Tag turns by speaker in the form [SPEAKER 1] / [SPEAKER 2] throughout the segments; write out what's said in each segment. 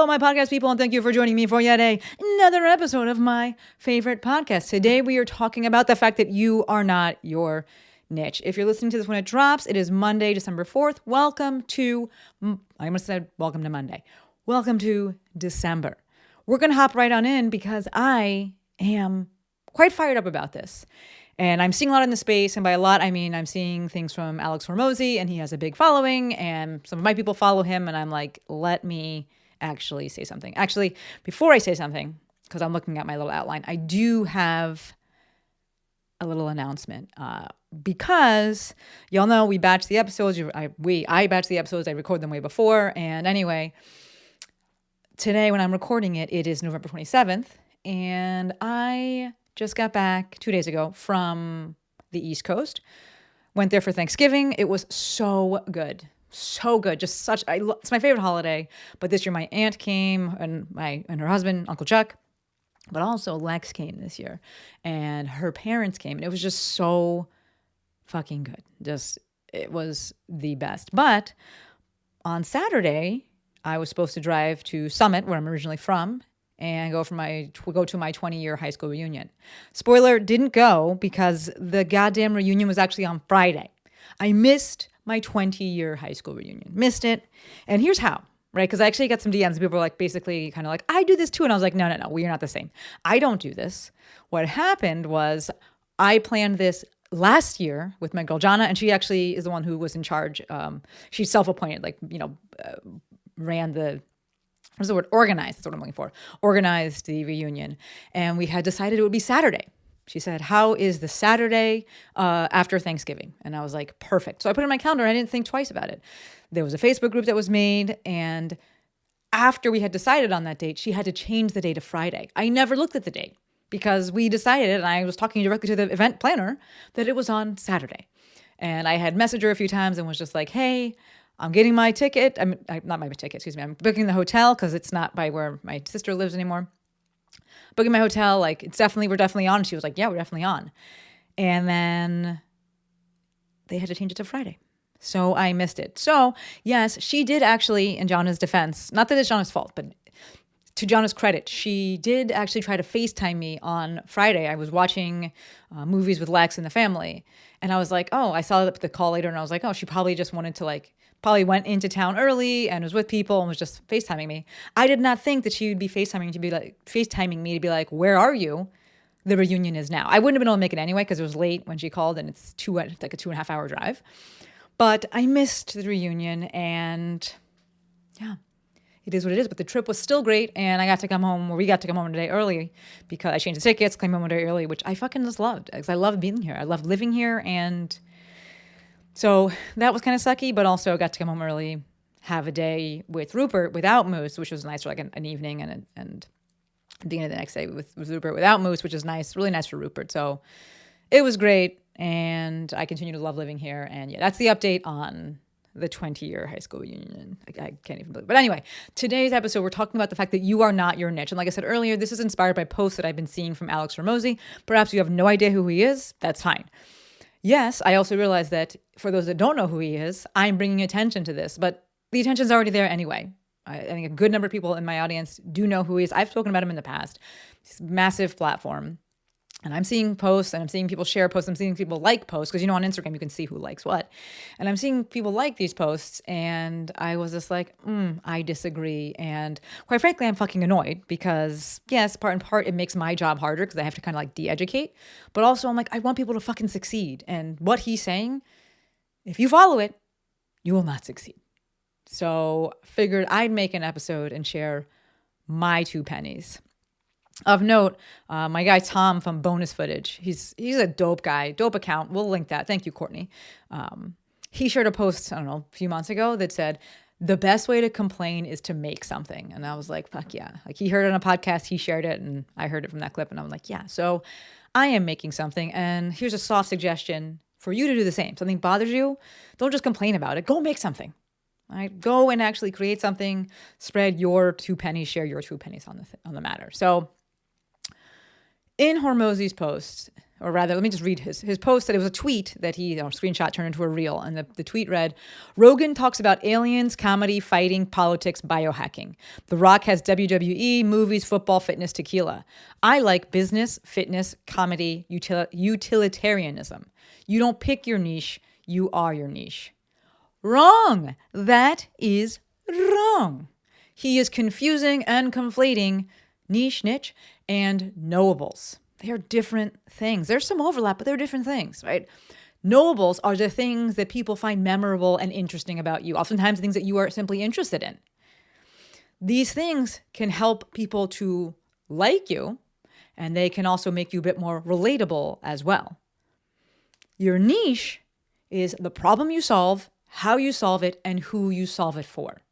[SPEAKER 1] Hello, my podcast people, and thank you for joining me for yet another episode of my favorite podcast. Today, we are talking about the fact that you are not your niche. If you're listening to this when it drops, it is Monday, December 4th. Welcome to Monday. Welcome to December. We're going to hop right on in because I am quite fired up about this. And I'm seeing a lot in the space, and by a lot, I mean I'm seeing things from Alex Hormozi, and he has a big following, and some of my people follow him, and I'm like, let me actually say something. Actually, before I say something, because I'm looking at my little outline, I do have a little announcement. Because y'all know we batch the episodes. I batch the episodes. I record them way before. And anyway, today when I'm recording it, it is November 27th, and I just got back 2 days ago from the East Coast. Went there for Thanksgiving. It was so good. So good. Just it's my favorite holiday. But this year my aunt came and her husband, Uncle Chuck, but also Lex came this year. And her parents came. And it was just so fucking good. It was the best. But on Saturday, I was supposed to drive to Summit, where I'm originally from, and go to my 20-year high school reunion. Spoiler, didn't go because the goddamn reunion was actually on Friday. I missed my 20-year high school reunion. Missed it. And here's how, right? Because I actually got some DMs. People were like, basically kind of like, I do this too. And I was like, no, we're not the same. I don't do this. What happened was I planned this last year with my girl Jana, and she actually is the one who was in charge. She's self-appointed, ran the... What's the word? Organized. That's what I'm looking for. Organized the reunion. And we had decided it would be Saturday. She said, how is the Saturday after Thanksgiving? And I was like, perfect. So I put it in my calendar. And I didn't think twice about it. There was a Facebook group that was made. And after we had decided on that date, she had to change the date to Friday. I never looked at the date because we decided, and I was talking directly to the event planner, that it was on Saturday. And I had messaged her a few times and was just like, hey, I'm getting my ticket. Not my ticket, excuse me. I'm booking the hotel because it's not by where my sister lives anymore. Booking my hotel, we're definitely on. And she was like, yeah, we're definitely on. And then they had to change it to Friday. So I missed it. So yes, she did actually, in Jana's defense, not that it's Jana's fault, but to Jana's credit, she did actually try to FaceTime me on Friday. I was watching movies with Lex and the family. And I was like, oh, I saw the call later and I was like, oh, she probably just wanted to probably went into town early and was with people and was just FaceTiming me. I did not think that she would be FaceTiming me to be like, where are you? The reunion is now. I wouldn't have been able to make it anyway because it was late when she called and it's like a 2.5 hour drive. But I missed the reunion and yeah, it is what it is. But the trip was still great and we got to come home a day early because I changed the tickets, came home a day early, which I fucking just loved because I love being here. I love living here, and so that was kind of sucky, but also got to come home early, have a day with Rupert without Moose, which was nice for an evening, and dinner the next day with Rupert without Moose, which is nice, really nice for Rupert. So it was great, and I continue to love living here. And yeah, that's the update on the 20-year high school reunion. I can't even believe it. But anyway, today's episode, we're talking about the fact that you are not your niche. And like I said earlier, this is inspired by posts that I've been seeing from Alex Hormozi. Perhaps you have no idea who he is. That's fine. Yes, I also realize that for those that don't know who he is, I'm bringing attention to this, but the attention's already there anyway. I think a good number of people in my audience do know who he is. I've spoken about him in the past. He's a massive platform. And I'm seeing posts and I'm seeing people share posts. I'm seeing people like posts because, on Instagram, you can see who likes what. And I'm seeing people like these posts. And I was just like, I disagree. And quite frankly, I'm fucking annoyed because, yes, part and part, it makes my job harder because I have to kind of de-educate. But also I'm like, I want people to fucking succeed. And what he's saying, if you follow it, you will not succeed. So figured I'd make an episode and share my 2 pennies. Of note, my guy Tom from Bonus Footage, he's a dope guy, dope account. We'll link that. Thank you, Courtney. He shared a post, I don't know, a few months ago that said, the best way to complain is to make something. And I was like, fuck yeah. He heard it on a podcast, he shared it, and I heard it from that clip. And I was like, yeah, so I am making something. And here's a soft suggestion for you to do the same. Something bothers you, don't just complain about it. Go make something. All right? Go and actually create something, spread your 2 pennies, share your 2 pennies on the matter. So in Hormozi's post, or rather, let me just read his post. That it was a tweet that he screenshot turned into a reel. And the tweet read, Rogan talks about aliens, comedy, fighting, politics, biohacking. The Rock has WWE, movies, football, fitness, tequila. I like business, fitness, comedy, utilitarianism. You don't pick your niche. You are your niche. Wrong. That is wrong. He is confusing and conflating niche, and knowables. They're different things. There's some overlap, but they're different things, right? Knowables are the things that people find memorable and interesting about you, oftentimes things that you are simply interested in. These things can help people to like you, and they can also make you a bit more relatable as well. Your niche is the problem you solve, how you solve it, and who you solve it for.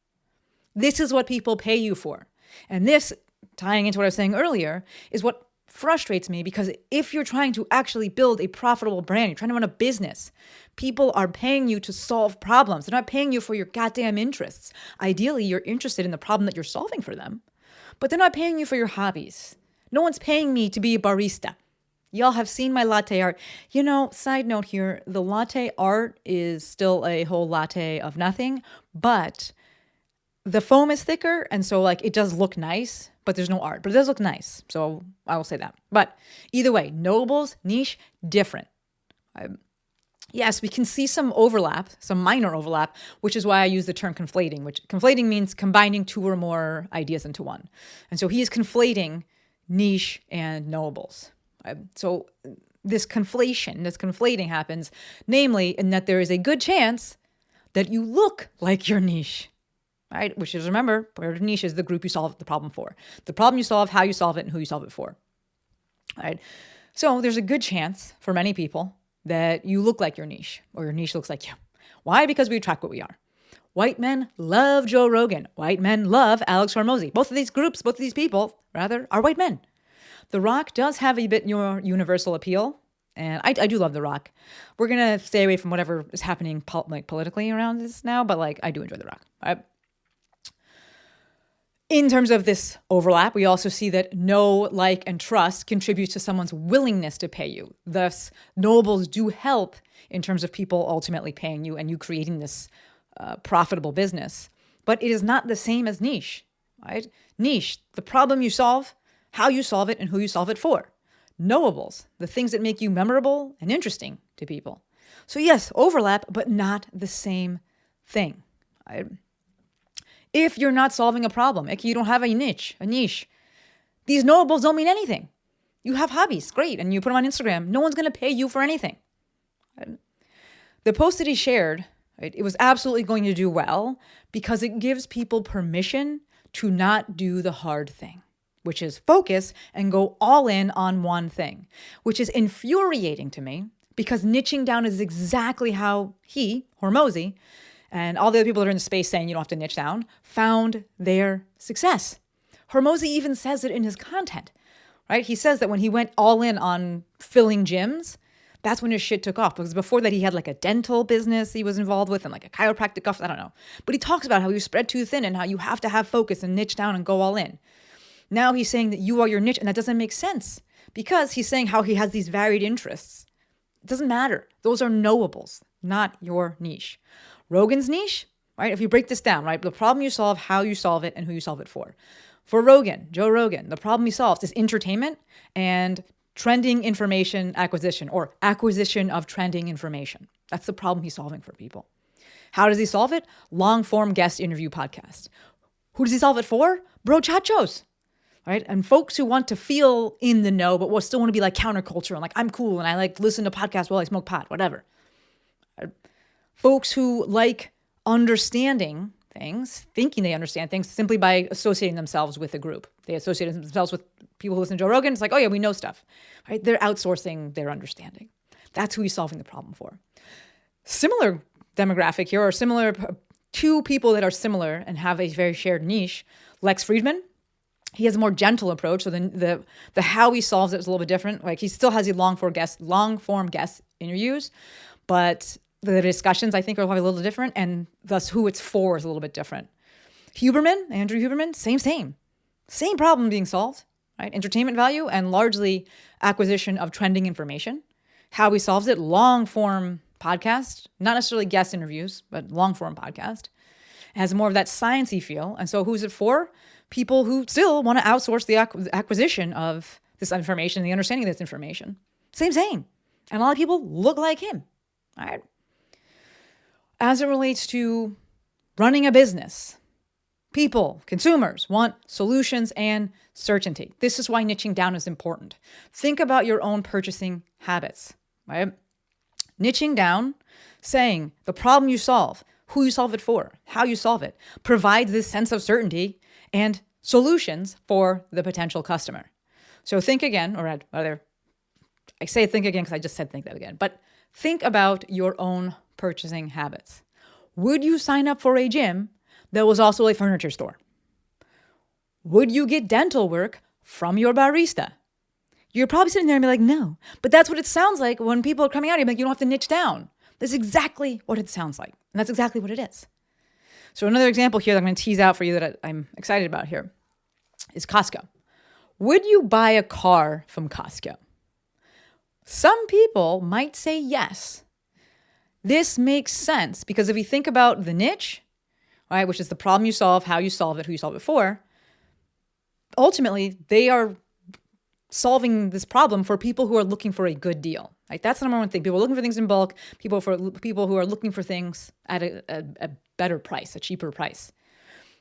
[SPEAKER 1] This is what people pay you for. And this, tying into what I was saying earlier, is what frustrates me, because if you're trying to actually build a profitable brand, you're trying to run a business, people are paying you to solve problems. They're not paying you for your goddamn interests. Ideally, you're interested in the problem that you're solving for them, but they're not paying you for your hobbies. No one's paying me to be a barista. Y'all have seen my latte art. Side note here, the latte art is still a whole latte of nothing, but the foam is thicker, and so it does look nice, but there's no art. But it does look nice, so I will say that. But either way, knowables, niche, different. Yes, we can see some overlap, some minor overlap, which is why I use the term conflating, which conflating means combining two or more ideas into one. And so he is conflating niche and knowables. So this conflating happens, namely in that there is a good chance that you look like your niche. Right? Which is, remember, part of niche is the group you solve the problem for. The problem you solve, how you solve it, and who you solve it for. All right? So there's a good chance for many people that you look like your niche, or your niche looks like you. Why? Because we attract what we are. White men love Joe Rogan. White men love Alex Hormozi. Both of these people, are white men. The Rock does have a bit more universal appeal, and I do love The Rock. We're going to stay away from whatever is happening politically around this now, but I do enjoy The Rock. All right? In terms of this overlap, we also see that know, like, and trust contributes to someone's willingness to pay you. Thus, knowables do help in terms of people ultimately paying you and you creating this profitable business. But it is not the same as niche, right? Niche, the problem you solve, how you solve it, and who you solve it for. Knowables, the things that make you memorable and interesting to people. So yes, overlap, but not the same thing. If you're not solving a problem, you don't have a niche, these knowables don't mean anything. You have hobbies, great, and you put them on Instagram. No one's going to pay you for anything. The post that he shared, it was absolutely going to do well because it gives people permission to not do the hard thing, which is focus and go all in on one thing, which is infuriating to me because niching down is exactly how he, Hormozi, and all the other people that are in the space saying you don't have to niche down, found their success. Hormozi even says it in his content, right? He says that when he went all in on filling gyms, that's when his shit took off. Because before that, he had a dental business he was involved with and a chiropractic office, I don't know. But he talks about how you spread too thin and how you have to have focus and niche down and go all in. Now he's saying that you are your niche, and that doesn't make sense because he's saying how he has these varied interests. It doesn't matter. Those are knowables, not your niche. Rogan's niche, right? If you break this down, right? The problem you solve, how you solve it, and who you solve it for. For Rogan, Joe Rogan, the problem he solves is entertainment and trending information acquisition, or acquisition of trending information. That's the problem he's solving for people. How does he solve it? Long-form guest interview podcast. Who does he solve it for? Brochachos, right? And folks who want to feel in the know, but will still want to be counterculture and I'm cool and I listen to podcasts while I smoke pot, whatever. Folks who like understanding things, thinking they understand things simply by associating themselves with a group. They associate themselves with people who listen to Joe Rogan. It's oh yeah, we know stuff, right? They're outsourcing their understanding. That's who he's solving the problem for. Similar demographic here, or similar, two people that are similar and have a very shared niche. Lex Friedman, he has a more gentle approach. So the how he solves it is a little bit different. He still has a long form guest interviews, but the discussions, I think, are probably a little different, and thus who it's for is a little bit different. Andrew Huberman, same problem being solved. right? Entertainment value and largely acquisition of trending information. How he solves it, long form podcast, not necessarily guest interviews, but long form podcast. It has more of that sciencey feel. And so who's it for? People who still want to outsource the acquisition of this information, the understanding of this information. Same. And a lot of people look like him. All right. As it relates to running a business, people, consumers want solutions and certainty. This is why niching down is important. Think about your own purchasing habits, right? Niching down, saying the problem you solve, who you solve it for, how you solve it, provides this sense of certainty and solutions for the potential customer. So think again, or rather, I say think again because I just said think that again, but think about your own purchasing habits. Would you sign up for a gym that was also a furniture store? Would you get dental work from your barista? You're probably sitting there and be like, no. But that's what it sounds like when people are coming out. You're like, you don't have to niche down. That's exactly what it sounds like. And that's exactly what it is. So another example here that I'm going to tease out for you that I'm excited about here is Costco. Would you buy a car from Costco? Some people might say yes. This makes sense because if you think about the niche, right, which is the problem you solve, how you solve it, who you solve it for, ultimately they are solving this problem for people who are looking for a good deal. Right? That's the number one thing. People are looking for things in bulk. People who are looking for things at a better price, a cheaper price.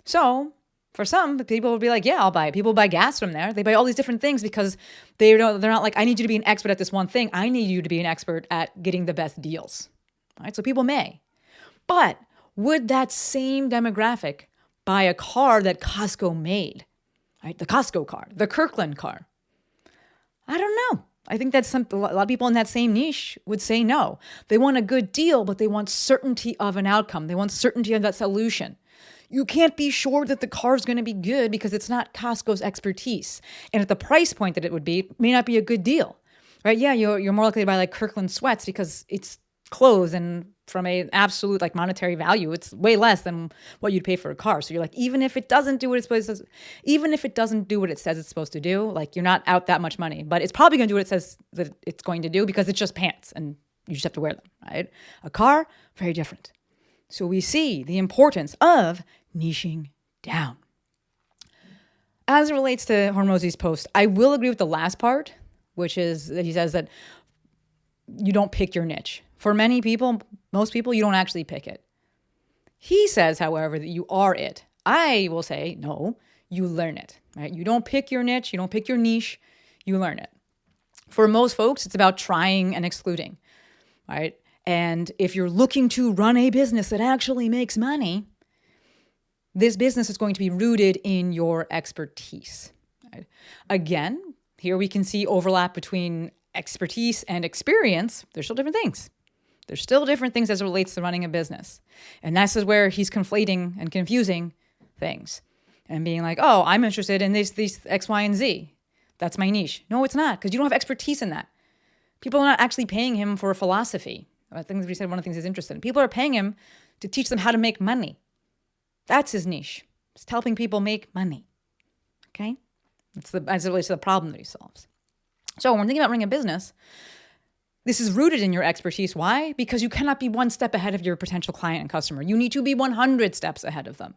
[SPEAKER 1] So for some, people will be like, yeah, I'll buy it. People buy gas from there. They buy all these different things because they're not like, I need you to be an expert at this one thing. I need you to be an expert at getting the best deals. All right? So people may. But would that same demographic buy a car that Costco made? Right? The Costco car, the Kirkland car. I don't know. I think that's a lot of people in that same niche would say no. They want a good deal, but they want certainty of an outcome. They want certainty of that solution. You can't be sure that the car is going to be good because it's not Costco's expertise. And at the price point that it would be, it may not be a good deal, right? Yeah, you're more likely to buy like Kirkland sweats because it's clothes and from a absolute like monetary value, it's way less than what you'd pay for a car. So you're like, even if it doesn't do what it's supposed to, even if it doesn't do what it says it's supposed to do, like you're not out that much money, but it's probably going to do what it says that it's going to do because it's just pants and you just have to wear them, right? A car, very different. So we see the importance of niching down. As it relates to Hormozi's post, I will agree with the last part, which is that he says that you don't pick your niche. For many people, most people, you don't actually pick it. He says, however, that you are it. I will say, no, you learn it, right? You don't pick your niche, you don't pick your niche, you learn it. For most folks, it's about trying and excluding, right? And if you're looking to run a business that actually makes money, this business is going to be rooted in your expertise. Right? Again, here we can see overlap between expertise and experience. They're still different things. There's still different things as it relates to running a business. And this is where he's conflating and confusing things and being like, oh, I'm interested in these X, Y, and Z. That's my niche. No, it's not, because you don't have expertise in that. People are not actually paying him for a philosophy. I think we said one of the things he's interested in. People are paying him to teach them how to make money. That's his niche. It's helping people make money. Okay? As it relates to the problem that he solves. So when thinking about running a business, this is rooted in your expertise. Why? Because you cannot be one step ahead of your potential client and customer. You need to be 100 steps ahead of them.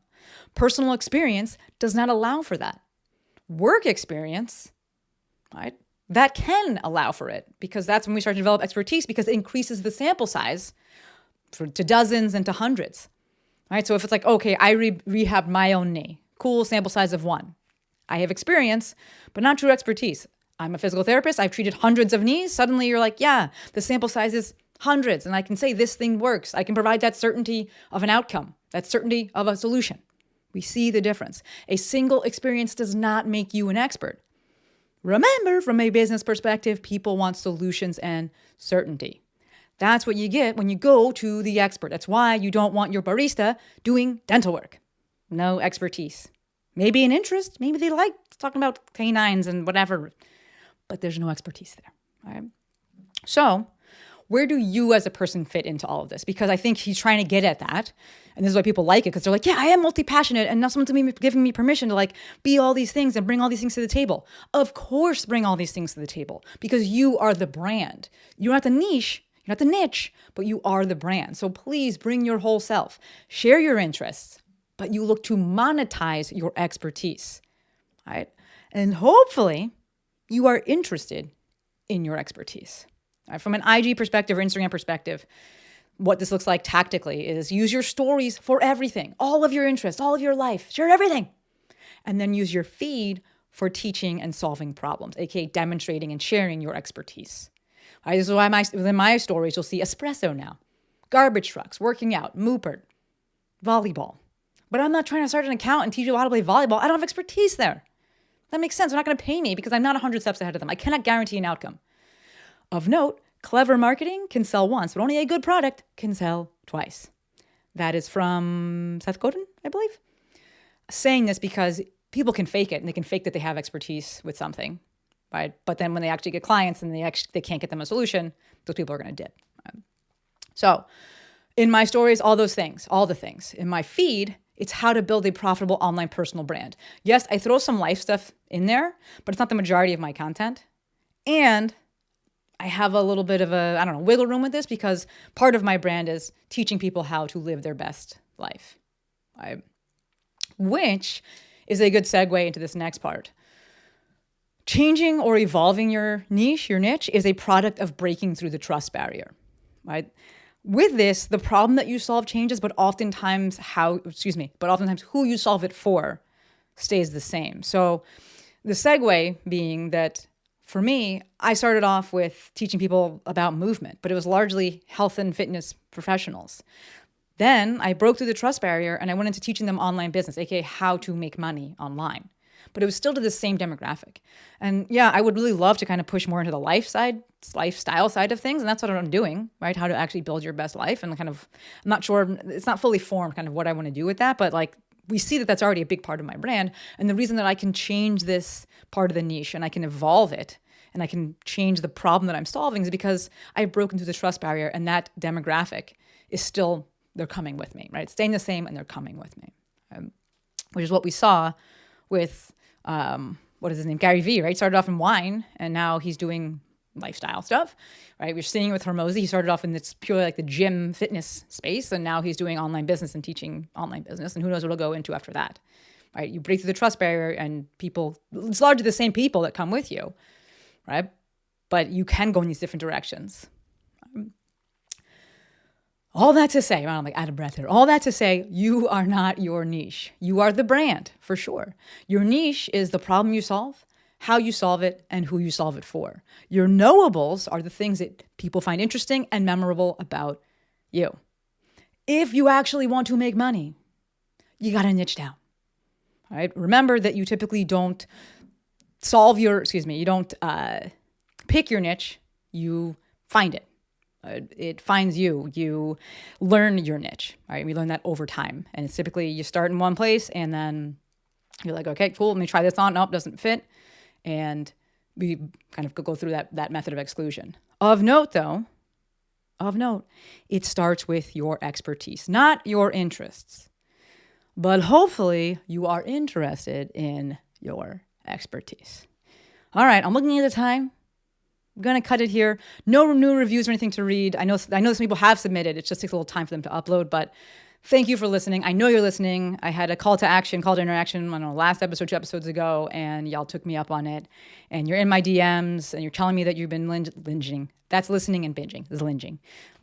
[SPEAKER 1] Personal experience does not allow for that. Work experience, right? That can allow for it because that's when we start to develop expertise because it increases the sample size to dozens and to hundreds, right? So if it's like, okay, I rehabbed my own knee, cool sample size of 1. I have experience, but not true expertise. I'm a physical therapist. I've treated hundreds of knees. Suddenly you're like, yeah, the sample size is hundreds. And I can say this thing works. I can provide that certainty of an outcome, that certainty of a solution. We see the difference. A single experience does not make you an expert. Remember, from a business perspective, people want solutions and certainty. That's what you get when you go to the expert. That's why you don't want your barista doing dental work. No expertise. Maybe an interest. Maybe they like talking about canines and whatever. But there's no expertise there. Right? So Where do you as a person fit into all of this? Because I think he's trying to get at that. And this is why people like it, because they're like, yeah, I am multi-passionate, and now someone's giving me permission to like be all these things and bring all these things to the table. Of course, bring all these things to the table, because you are the brand. You're not the niche, you're not the niche, but you are the brand. So please bring your whole self. Share your interests, but you look to monetize your expertise, right? And hopefully you are interested in your expertise. Right? From an IG perspective or Instagram perspective, what this looks like tactically is use your stories for everything, all of your interests, all of your life, share everything. And then use your feed for teaching and solving problems, aka demonstrating and sharing your expertise. Right? This is why within my stories, you'll see espresso now, garbage trucks, working out, Moopert, volleyball. But I'm not trying to start an account and teach you how to play volleyball. I don't have expertise there. That makes sense. They're not going to pay me because I'm not 100 steps ahead of them. I cannot guarantee an outcome. Of note, clever marketing can sell once, but only a good product can sell twice. That is from Seth Godin, I believe. Saying this because people can fake it, and they can fake that they have expertise with something, right? But then when they actually get clients and they can't get them a solution, those people are going to dip. So in my stories, all the things. In my feed, it's how to build a profitable online personal brand. Yes, I throw some life stuff in there, but it's not the majority of my content. And I have a little bit of wiggle room with this, because part of my brand is teaching people how to live their best life, right? Which is a good segue into this next part. Changing or evolving your niche is a product of breaking through the trust barrier, right? With this, the problem that you solve changes, but oftentimes who you solve it for stays the same. So the segue being that for me, I started off with teaching people about movement, but it was largely health and fitness professionals. Then I broke through the trust barrier and I went into teaching them online business, aka how to make money online. But it was still to the same demographic. And yeah, I would really love to kind of push more into the lifestyle side of things. And that's what I'm doing, right? How to actually build your best life. And kind of, I'm not sure, it's not fully formed kind of what I want to do with that, but like we see that that's already a big part of my brand. And the reason that I can change this part of the niche and I can evolve it and I can change the problem that I'm solving is because I've broken through the trust barrier, and that demographic is still, they're coming with me, right? It's staying the same and they're coming with me, which is what we saw with, what is his name? Gary Vee, right? Started off in wine and now he's doing lifestyle stuff, right? We're seeing it with Hormozi. He started off in this purely like the gym fitness space, and now he's doing online business and teaching online business, and who knows what he'll go into after that, right? You break through the trust barrier and people, it's largely the same people that come with you, right? But you can go in these different directions. All that to say, I'm like out of breath here. All that to say, you are not your niche. You are the brand, for sure. Your niche is the problem you solve, how you solve it, and who you solve it for. Your knowables are the things that people find interesting and memorable about you. If you actually want to make money, you got to niche down. All right? Remember that you typically don't pick your niche, you find it. It finds you. You learn your niche, right? We learn that over time. And it's typically you start in one place and then you're like, okay, cool, let me try this on. Nope, doesn't fit. And we kind of go through that method of exclusion. Of note, it starts with your expertise, not your interests. But hopefully you are interested in your expertise. All right, I'm looking at the time. I'm going to cut it here. No new reviews or anything to read. I know some people have submitted. It just takes a little time for them to upload, but thank you for listening. I know you're listening. I had a call to interaction, last episode, 2 episodes ago, and y'all took me up on it. And you're in my DMs, and you're telling me that you've been linging. That's listening and binging. This is linging.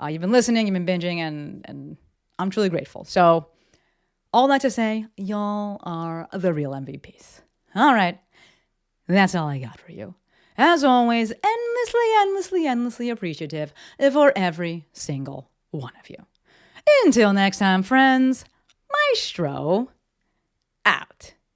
[SPEAKER 1] You've been listening, you've been binging, and I'm truly grateful. So all that to say, y'all are the real MVPs. All right. That's all I got for you. As always, endlessly appreciative for every single one of you. Until next time, friends, Maestro out.